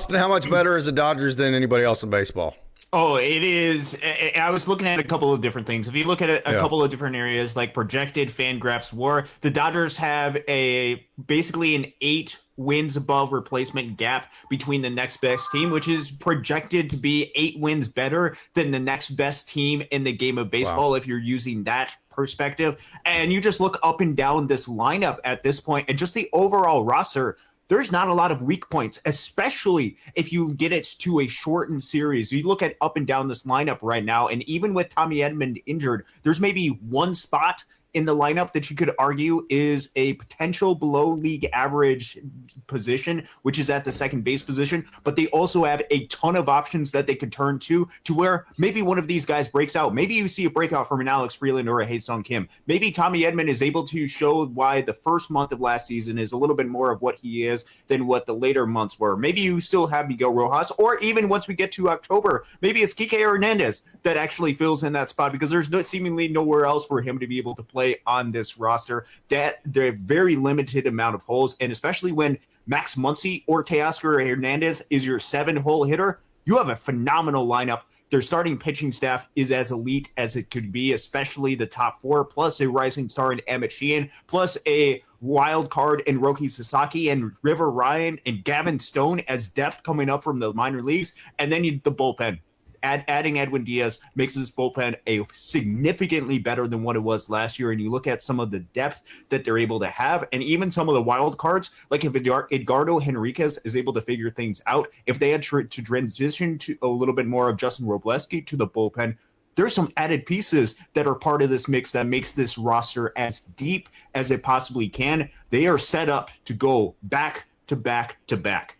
Austin, how much better is the Dodgers than anybody else in baseball? Oh, it is. I was looking at a couple of different things. If you look at a Yeah. couple of different areas, like projected fan graphs war, the Dodgers have a basically an 8 wins above replacement gap between the next best team, which is projected to be 8 wins better than the next best team in the game of Wow. baseball if you're using that perspective. And you just look up and down this lineup at this point and just the overall roster, there's not a lot of weak points, especially if you get it to a shortened series. You look at up and down this lineup right now, and even with Tommy Edman injured, there's maybe one spot in the lineup that you could argue is a potential below league average position, which is at the second base position. But they also have a ton of options that they could turn to where maybe one of these guys breaks out. Maybe you see a breakout from an Alex Freeland or a Hae-Sung Kim. Maybe Tommy Edman is able to show why the first month of last season is a little bit more of what he is than what the later months were. Maybe you still have Miguel Rojas, or even once we get to October, maybe it's Kike Hernandez that actually fills in that spot because there's seemingly nowhere else for him to be able to play on this roster. That they're very limited amount of holes, and especially when Max Muncy or Teoscar Hernandez is your 7-hole hitter, you have a phenomenal lineup. Their starting pitching staff is as elite as it could be, especially the top four, plus a rising star in Emmett Sheehan, plus a wild card in Roki Sasaki and River Ryan and Gavin Stone as depth coming up from the minor leagues, and then the bullpen. Adding Edwin Diaz makes this bullpen a significantly better than what it was last year. And you look at some of the depth that they're able to have, and even some of the wild cards, like if Edgardo Henriquez is able to figure things out, if they had to transition to a little bit more of Justin Robleski to the bullpen, there's some added pieces that are part of this mix that makes this roster as deep as it possibly can. They are set up to go back to back to back.